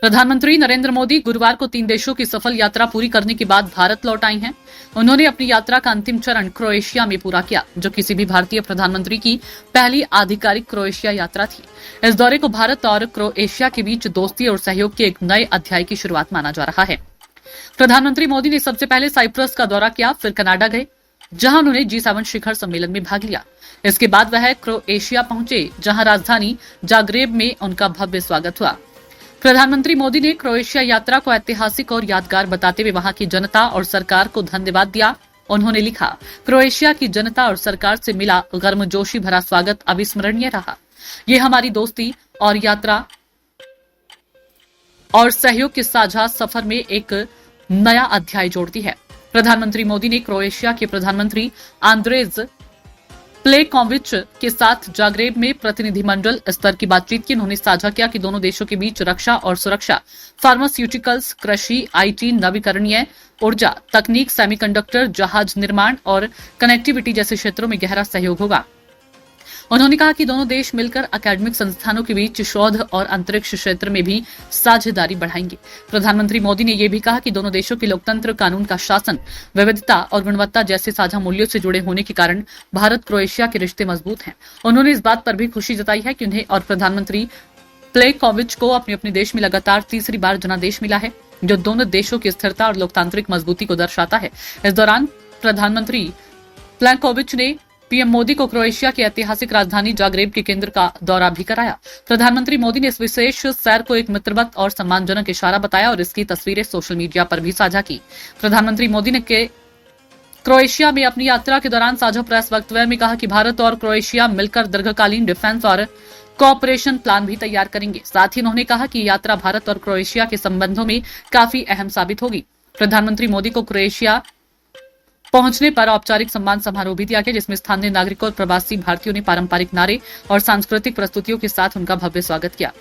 प्रधानमंत्री नरेंद्र मोदी गुरुवार को 3 देशों की सफल यात्रा पूरी करने के बाद भारत लौट आई हैं। उन्होंने अपनी यात्रा का अंतिम चरण क्रोएशिया में पूरा किया, जो किसी भी भारतीय प्रधानमंत्री की पहली आधिकारिक क्रोएशिया यात्रा थी। इस दौरे को भारत और क्रोएशिया के बीच दोस्ती और सहयोग के एक नए अध्याय की शुरुआत माना जा रहा है। प्रधानमंत्री मोदी ने सबसे पहले साइप्रस का दौरा किया, फिर कनाडा गए, जहां उन्होंने G7 शिखर सम्मेलन में भाग लिया। इसके बाद वह क्रोएशिया पहुंचे, जहां राजधानी जाग्रेब में उनका भव्य स्वागत हुआ। प्रधानमंत्री मोदी ने क्रोएशिया यात्रा को ऐतिहासिक और यादगार बताते हुए वहां की जनता और सरकार को धन्यवाद दिया। उन्होंने लिखा, क्रोएशिया की जनता और सरकार से मिला गर्मजोशी भरा स्वागत अविस्मरणीय रहा। ये हमारी दोस्ती और यात्रा और सहयोग के साझा सफर में एक नया अध्याय जोड़ती है। प्रधानमंत्री मोदी ने क्रोएशिया के प्रधानमंत्री आंद्रेज प्लेकोविच के साथ जाग्रेब में प्रतिनिधिमंडल स्तर की बातचीत की। उन्होंने साझा किया कि दोनों देशों के बीच रक्षा और सुरक्षा, फार्मास्यूटिकल्स, कृषि, IT, नवीकरणीय ऊर्जा, तकनीक, सेमीकंडक्टर, जहाज निर्माण और कनेक्टिविटी जैसे क्षेत्रों में गहरा सहयोग होगा। उन्होंने कहा कि दोनों देश मिलकर अकादमिक संस्थानों के बीच शोध और अंतरिक्ष क्षेत्र में भी साझेदारी बढ़ाएंगे। प्रधानमंत्री मोदी ने यह भी कहा कि दोनों देशों के लोकतंत्र, कानून का शासन, विविधता और गुणवत्ता जैसे साझा मूल्यों से जुड़े होने के कारण भारत क्रोएशिया के रिश्ते मजबूत हैं। उन्होंने इस बात पर भी खुशी जताई है कि उन्हें और प्रधानमंत्री प्लेकोविच को अपने देश में लगातार तीसरी बार जनादेश मिला है, जो दोनों देशों की स्थिरता और लोकतांत्रिक मजबूती को दर्शाता है। इस दौरान प्रधानमंत्री प्लेकोविच ने पीएम मोदी को क्रोएशिया की ऐतिहासिक राजधानी जाग्रेब के केंद्र का दौरा भी कराया। प्रधानमंत्री मोदी ने इस विशेष सैर को एक मित्रवत और सम्मानजनक इशारा बताया और इसकी तस्वीरें सोशल मीडिया पर भी साझा की। प्रधानमंत्री मोदी ने क्रोएशिया में अपनी यात्रा के दौरान साझा प्रेस वक्तव्य में कहा कि भारत और क्रोएशिया मिलकर दीर्घकालीन डिफेंस और कोऑपरेशन प्लान भी तैयार करेंगे। साथ ही उन्होंने कहा कि यात्रा भारत और क्रोएशिया के संबंधों में काफी अहम साबित होगी। प्रधानमंत्री मोदी को क्रोएशिया पहुंचने पर औपचारिक सम्मान समारोह भी दिया गया, जिसमें स्थानीय नागरिकों और प्रवासी भारतीयों ने पारंपरिक नारे और सांस्कृतिक प्रस्तुतियों के साथ उनका भव्य स्वागत किया।